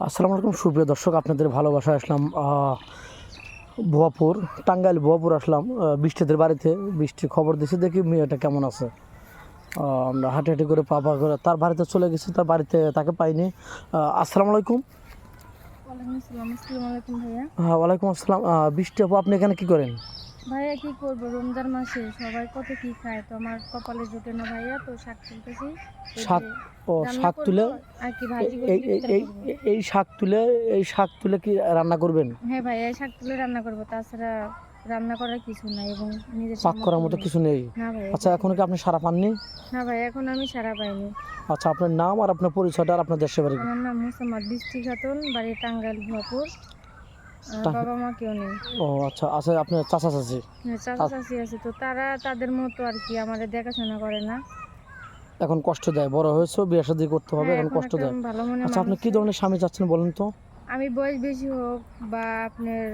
আসসালামু আলাইকুম সুপ্রিয় দর্শক, আপনাদের ভালোবাসা আসলাম ভুয়াপুর, টাঙ্গাইল ভুয়াপুর আসলাম বৃষ্টিদের বাড়িতে। বৃষ্টির খবর দিছে, দেখি মেয়েটা কেমন আছে। আমরা হাঁটি হাঁটি করে পাপা করে তার বাড়িতে চলে গেছি, তার বাড়িতে তাকে পাইনি। আসসালামু আলাইকুম। আসসালামু আলাইকুম ভাইয়া। হ্যাঁ, ওয়ালাইকুম আসসালাম। বৃষ্টি আপু, আপনি এখানে কি করেন? ভাইয়া কি করবো, রমজান মাসে সবাই কত কি খায়, তো আমার কপালে জোটে না ভাইয়া, তো শাক তুলতেছি। এই শাক? যে ও, রান্না শাক করবো তুলে আর কি, ভাজি করে এই এই ইফতার এই করবো। এই শাক তুলে, এই শাক তুলে কি রান্না করবেন? হ্যাঁ ভাইয়া, এই শাক তুলে রান্না করবো, তাছাড়া রান্না করার কিছু নাই এবং নিজের পাক করার সামর্থ্য মতো নেই। কিছু নেই? না ভাইয়া, আচ্ছা, কিছু এখন নেই। কি আপনি সারা পাননি? না ভাইয়া, এখন আমি সারা পাইনি। আচ্ছা, আপনার নাম আর আপনার পরিচয়টা আর আপনার দেশের বাড়ি? আমার নাম মোসাম্মদ বৃষ্টি খাতুন, বাড়ি টাঙ্গাইল ভুয়াপুর। বাবা মা কেউ নেই। ও আচ্ছা, আচ্ছা, আপনার চাচা চাচি? হ্যাঁ, চাচা চাচি আছে, তো তারা তাদের মতো আর কি আমাদের দেখাশোনা করে না। এখন কষ্ট দেয়, বড় হয়েছে, বিয়ে শাদী করতে হবে, হ্যাঁ, এখন এখন কষ্ট একটা দেয়। ভালো মনে আচ্ছা, আপনি মানুষ কি চাই। ধরনের স্বামী চাচ্ছেন বলেন তো? আমি বয়স বেশি হোক বা আপনার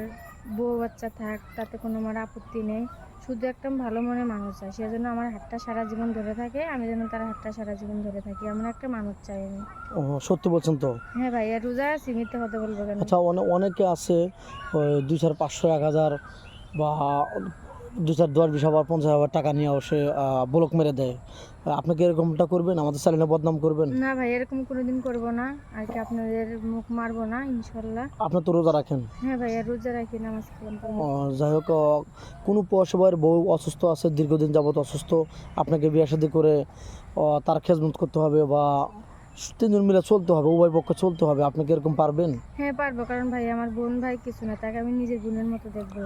বউ বাচ্চা থাক, তাতে কোনো আমার আপত্তি নেই। শুধু একটা ভালো মনের মানুষ চাই, সেজন্য আমার হাতটা সারা জীবন ধরে থাকে, আমি যেন তার হাতটা সারা জীবন ধরে থাকি, এমন একটা মানুষ চাই আমি। ও, সত্যি বলছেন তো? হ্যাঁ ভাইয়া, রোজা আছি, মিথ্যে কথা বলবো কেন? আচ্ছা, অনেকে আছে ওই 200, 500, 1000 বা 2, 4, 10, 20, 50,000 টাকা নিয়ে সে ব্লক মেরে দেয়। আপনি কি এরকমটা করবেন? আমাদের চ্যানেলে বদনাম করবেন? না ভাই, এরকম কোনোদিন করবো না আর কি, আপনাদের মুখ মারবো না ইনশাল্লাহ। আপনি তো রোজা রাখেন। হ্যাঁ ভাইয়া, রোজা রাখি, নামাজ কালাম করি। যাই হোক, কোনো পয়সার বউ অসুস্থ আছে, দীর্ঘদিন যাবত অসুস্থ, আপনাকে বিয়ে শাদী করে তার খেজমত করতে হবে বা 3 জন মিলে চলতে হবে, উভয় পক্ষে চলতে হবে। আপনি কি এরকম পারবেন? হ্যাঁ পারবো, কারণ ভাই আমার বোন ভাই কিছু না, তাকে আমি নিজের বোনের মতো দেখবো।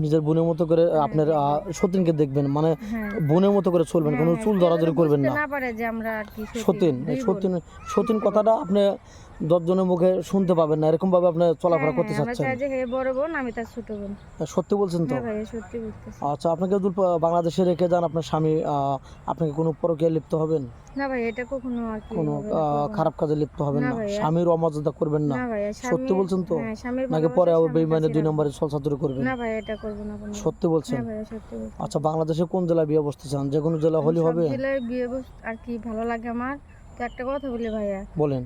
নিজের বোনের মতো করে হ্যাঁ, আপনার দেখবো। সতীনকে দেখবেন, মানে হ্যাঁ, বোনের মতো করে চলবেন, হ্যাঁ, কোনো হ্যাঁ, চুল কেউ যেন ধরাধরি করবেন বুঝতে না। না পারে যে আমরা আর কি সতীন, দুই বোন। সতীন, সতীন বুঝতে কথাটা পারবে। আপনি 10 জনের মুখে শুনতে পাবেন না, এরকম ভাবে আপনি হ্যাঁ, চলাফেরা হ্যাঁ, করতে আমরা চাচ্ছেন। চাই যে হে বড় বোন, আমি তার ছোট বোন। সত্যি বলছেন তো? হ্যাঁ ভাইয়া, সত্যি বলতেছি। আচ্ছা, আপনাকে যদি বাংলাদেশে রেখে যান আপনার স্বামী, আপনাকে কোনো পরকীয়ায় লিপ্ত হবেন? না ভাই, এটা কখনো আর কি কোনো হবে না, করবো না। খারাপ কাজে লিপ্ত হবেন না না? ভাইয়া। স্বামীর অমর্যাদা করবেন না? না ভাইয়া, সত্যি স্বামীর, বলছেন তো? হ্যাঁ স্বামীর নাকি পরে ভালোবাসা আবার স্বামীর বেইমানে কাছেই 2 রাখবো। নম্বরে ছলছাতুরি করবেন? না ভাইয়া, এটা করবো না কোনো। সত্যি বলছেন? হ্যাঁ ভাইয়া, সত্যি বলতেছি। আচ্ছা, বাংলাদেশে কোন জেলায় বিয়ে বসতে চান? যে কোনো জেলা হলে সব হবে? জেলায় বিয়ে আর কি ভালো লাগে আমার। তো একটা কথা বলি ভাইয়া, বলেন।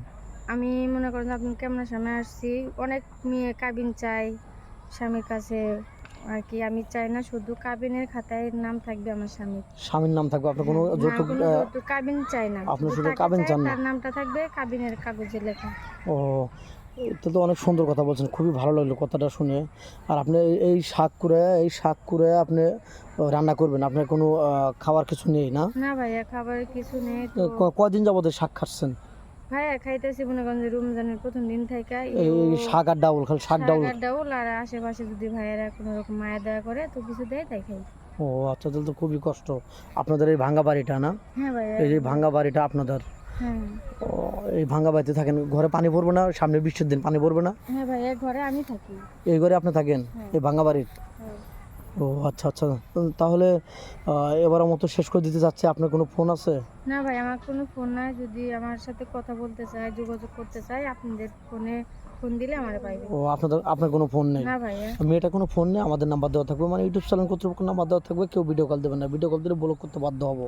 আমি মনে করেন যে আপনি কেমন স্বামী আসছি, অনেক মেয়ে কাবিন চাই স্বামীর কাছে আর কি, আমি চাই না শুধু কাবিনের খাতায় নাম থাকবে আমার স্বামীর। স্বামীর নাম থাকবে, আপনার কোনো হ্যাঁ, না যৌতুক? কোনো যৌতুক কাবিন চাই না, আপনি শুধু শুধু তাকে কাবিন চাই, চান না? তার নামটা থাকবে কাবিনের কাগজে লেখা। ও, এটা তো অনেক সুন্দর কথা বলছেন, খুবই ভালো লাগলো কথাটা শুনে। আর আপনি এই শাক করে আপনি রান্না করবেন, আপনার কোনো খাওয়ার কিছু নেই না? না ভাইয়া, খাবারের কিছু নেই তো। কয়দিন যাবত এই শাক খাচ্ছেন? ভাইয়া খাইতেছি মনে করেন যে রমজানের প্রথম দিন থেকে এই শাক আর ডাউল, খালি শাক শাক ডাউল? আর ডাউল, আর আশেপাশে যদি ভাইয়ারা কোনো রকম মায়া দয়া করে তো কিছু দেয় তাই খাই। ও আচ্ছা, তাহলে তো খুবই কষ্ট। আপনাদের এই ভাঙ্গা বাড়িটা না? হ্যাঁ ভাইয়া। এই যে ভাঙ্গা বাড়িটা আপনাদের, হ্যাঁ, ও, এই ভাঙ্গা বাড়িতে থাকেন, ঘরে পানি পড়বে না? সামনে বৃষ্টির দিন পানি পড়বে না? হ্যাঁ ভাইয়া, ঘরে আমি থাকি। এই ঘরে আপনি থাকেন, হ্যাঁ, এই ভাঙ্গা বাড়ির? হ্যাঁ। ও আচ্ছা, আচ্ছা। তাহলে এবার মতো শেষ করে দিতে যাচ্ছে, আপনার কোনো ফোন আছে? না ভাই, আমার কোনো ফোন নাই, যদি আমার সাথে কথা বলতে চায়, যোগাযোগ করতে চায়, আপনাদের ফোনে ফোন দিলে আমার পাইবে। ও, আপনার কোনো ফোন নেই? না ভাইয়া। মেয়েটা কোনো ফোন নেই, আমাদের নাম্বার দেওয়া থাকবে, মানে ইউটিউব চ্যানেল কর্তৃপক্ষ নাম্বার দেওয়া থাকবে, কেউ ভিডিও কল দেবেন না, ভিডিও কল দিলে ব্লক করতে বাধ্য হবো।